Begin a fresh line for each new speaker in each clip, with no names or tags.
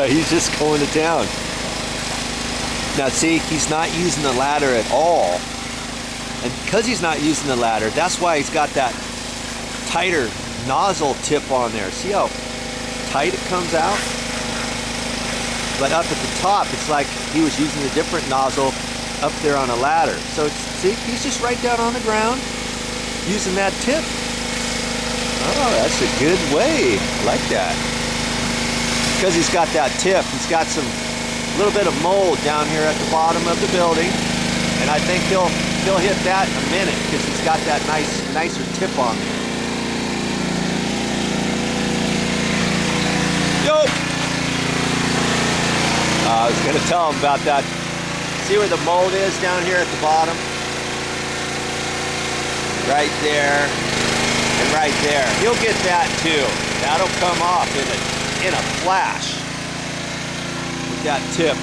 He's just going to town. Now see, he's not using the ladder at all. And because he's not using the ladder, that's why he's got that tighter nozzle tip on there. See how tight it comes out? But up at the top, it's like he was using a different nozzle up there on a ladder. So see, he's just right down on the ground using that tip. Oh, that's a good way. I like that. Because he's got that tip, he's got some little bit of mold down here at the bottom of the building, and I think he'll hit that in a minute because he's got that nicer tip on there. Yo! I was gonna tell him about that. See where the mold is down here at the bottom? Right there and right there. He'll get that too. That'll come off in a flash with that tip.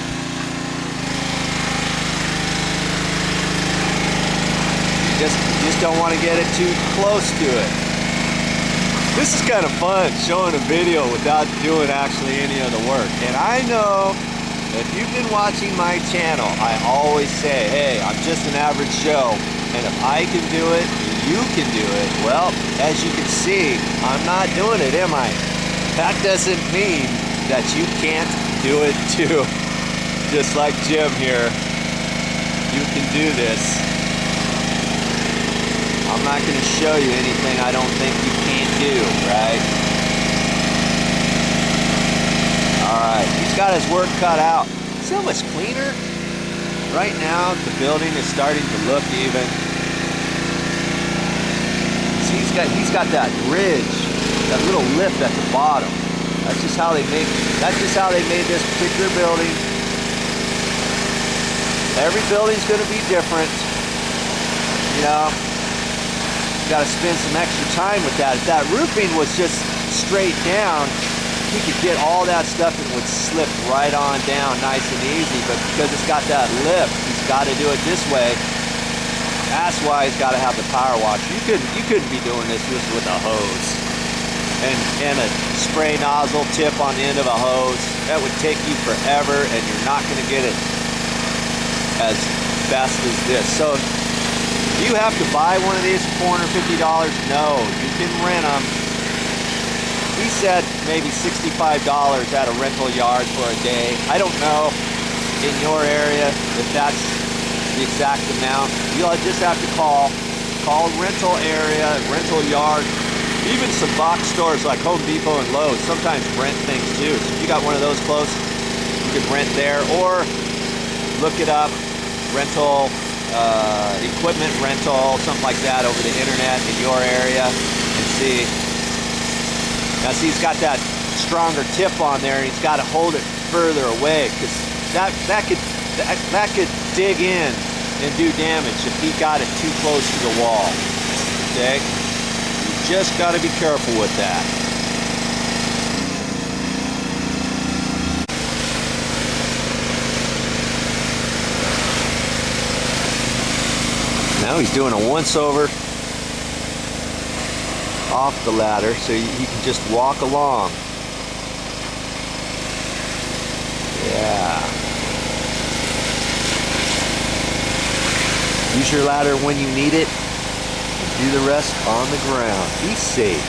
You just don't want to get it too close to it. This is kind of fun, showing a video without doing actually any of the work. And I know if you've been watching my channel, I always say, hey, I'm just an average Joe, and if I can do it, you can do it. Well, as you can see, I'm not doing it, am I? That doesn't mean that you can't do it too. Just like Jim here, you can do this. I'm not going to show you anything I don't think you can't do, right? Alright, he's got his work cut out. See how much cleaner? Right now, the building is starting to look even. See, he's got that ridge, that little lip at the bottom. That's just how they made this particular building. Every building's going to be different. You know, you got to spend some extra time with that. If that roofing was just straight down, he could get all that stuff and would slip right on down nice and easy. But because it's got that lip, he's got to do it this way. That's why he's got to have the power wash. You couldn't be doing this just with a hose and a spray nozzle tip on the end of a hose. That would take you forever, and you're not going to get it as fast as this. So do you have to buy one of these for $450? No, you can rent them. He said maybe $65 at a rental yard for a day. I don't know in your area if that's the exact amount. You'll just have to call rental area, rental yard. Even some box stores like Home Depot and Lowe's sometimes rent things too. So if you got one of those close, you can rent there, or look it up, rental, equipment rental, something like that over the internet in your area, and see. Now see, he's got that stronger tip on there, and he's got to hold it further away because that could dig in and do damage if he got it too close to the wall. Okay, you just got to be careful with that. Now he's doing a once-over off the ladder so he can just walk along. Yeah. Use your ladder when you need it, and do the rest on the ground. Be safe,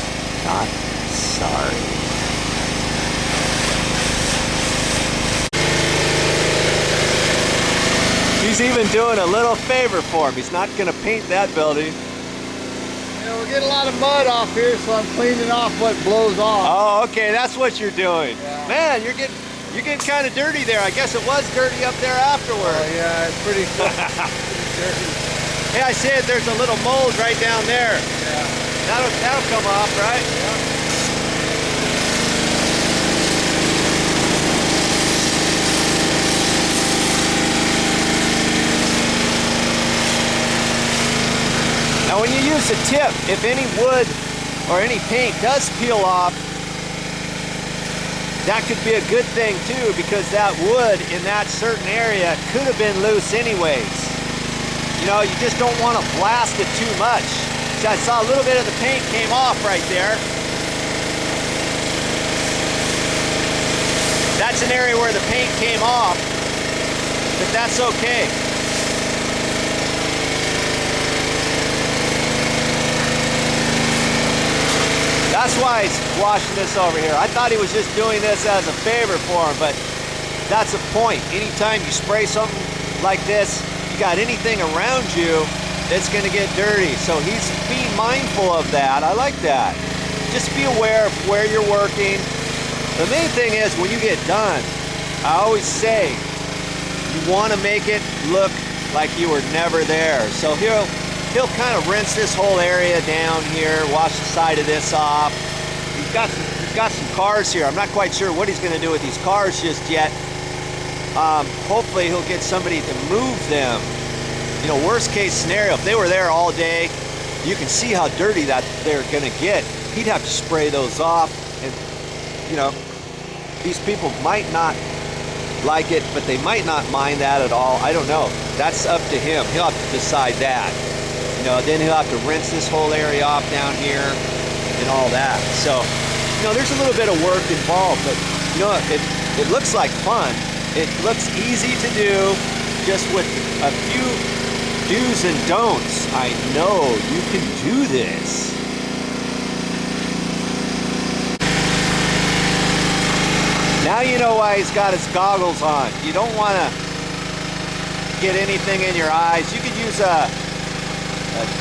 not sorry. He's even doing a little favor for him. He's not going to paint that building.
You know, we're getting a lot of mud off here, so I'm cleaning off what blows off.
Oh, okay, that's what you're doing.
Yeah.
Man, you're getting kind of dirty there. I guess it was dirty up there afterward.
Oh, yeah, it's pretty dirty.
Hey, I said there's a little mold right down there.
Yeah.
That'll come off, right?
Yeah.
Now when you use a tip, if any wood or any paint does peel off, that could be a good thing too, because that wood in that certain area could have been loose anyways. You know, you just don't want to blast it too much. See, I saw a little bit of the paint came off right there. That that's an area where the paint came off, but that's okay. That's why he's washing this over here. I thought he was just doing this as a favor for him, but that's the point. Anytime you spray something like this, you got anything around you, it's gonna get dirty. So he's being mindful of that. I like that. Just be aware of where you're working. The main thing is when you get done, I always say, you wanna make it look like you were never there. So he'll kind of rinse this whole area down here, wash the side of this off. He's got some cars here. I'm not quite sure what he's gonna do with these cars just yet. Hopefully he'll get somebody to move them. You know, worst case scenario, if they were there all day, you can see how dirty that they're gonna get. He'd have to spray those off, and you know, these people might not like it, but they might not mind that at all. I don't know. That's up to him. He'll have to decide that. You know, then he'll have to rinse this whole area off down here and all that. So, you know, there's a little bit of work involved, but you know, it looks like fun. It looks easy to do, just with a few do's and don'ts. I know you can do this. Now you know why he's got his goggles on. You don't want to get anything in your eyes. You could use a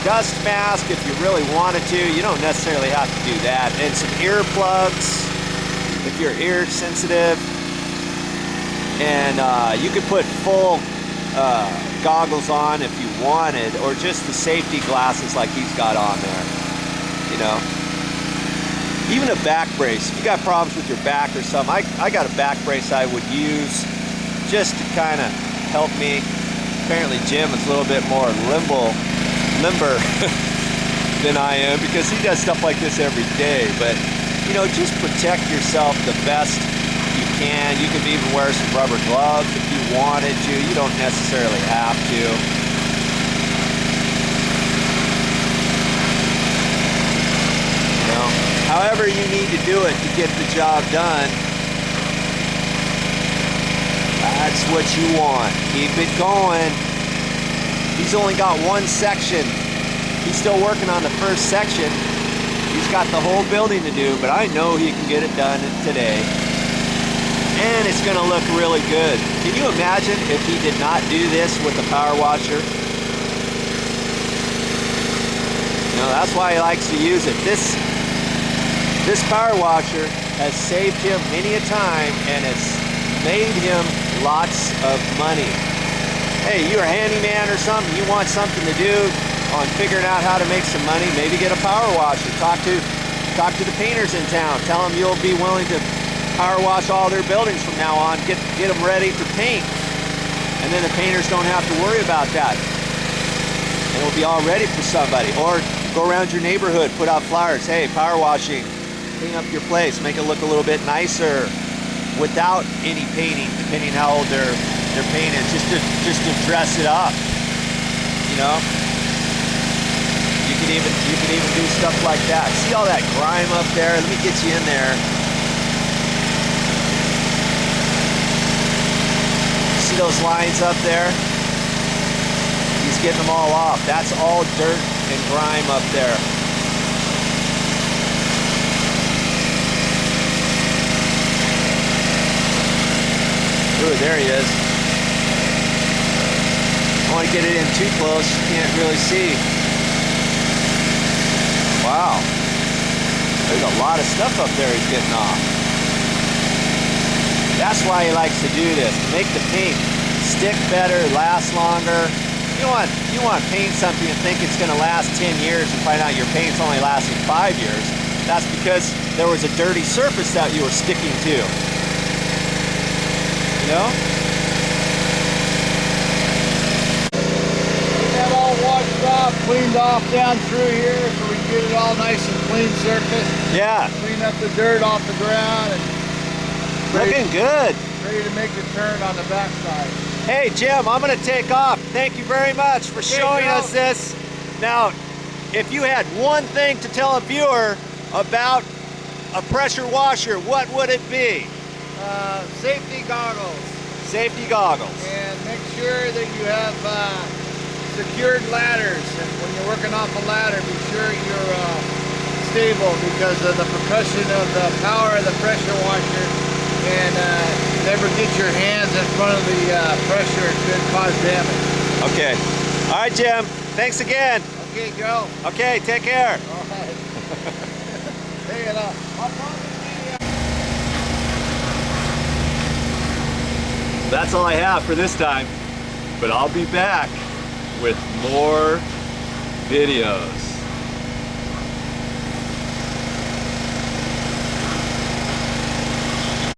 dust mask if you really wanted to. You don't necessarily have to do that. And some earplugs if you're ear sensitive. And you could put full goggles on if you wanted, or just the safety glasses like he's got on there, you know. Even a back brace. If you got problems with your back or something, I got a back brace I would use just to kind of help me. Apparently Jim is a little bit more limber than I am, because he does stuff like this every day. But, you know, just protect yourself the best you can. You can even wear some rubber gloves if you wanted to. You don't necessarily have to. However you need to do it to get the job done, that's what you want. Keep it going. He's only got one section. He's still working on the first section. He's got the whole building to do, but I know he can get it done today. And it's gonna look really good. Can you imagine if he did not do this with the power washer? You know, that's why he likes to use it. This power washer has saved him many a time and has made him lots of money. Hey, you're a handyman or something, you want something to do on figuring out how to make some money, maybe get a power washer. Talk to the painters in town. Tell them you'll be willing to power wash all their buildings from now on, get them ready to paint. And then the painters don't have to worry about that. And it'll be all ready for somebody. Or go around your neighborhood, put out flyers. Hey, power washing. Clean up your place, make it look a little bit nicer without any painting, depending how old their paint is, just to dress it up. You know, you can even do stuff like that. See all that grime up there? Let me get you in there. See those lines up there? He's getting them all off. That's all dirt and grime up there. Ooh, there he is. I don't want to get it in too close. You can't really see. Wow. There's a lot of stuff up there he's getting off. That's why he likes to do this, to make the paint stick better, last longer. You want to paint something and think it's going to last 10 years and find out your paint's only lasting 5 years. That's because there was a dirty surface that you were sticking to. You know?
Get that all washed off, cleaned off down through here so we can get it all nice and clean surface.
Yeah.
Clean up the dirt off the ground and
looking good.
Ready to make the turn on the backside.
Hey Jim, I'm going to take off. Thank you very much for showing us this. Now, if you had one thing to tell a viewer about a pressure washer, what would it be?
safety goggles.
Safety goggles.
And make sure that you have secured ladders. And when you're working off a ladder, be sure you're stable because of the percussion of the power of the pressure washer. And never get your hands in front of the pressure. It could cause damage.
Okay. All right, Jim. Thanks again.
Okay, Joe.
Okay, take care.
All right. Hey, I'll probably
That's all I have for this time, but I'll be back with more videos.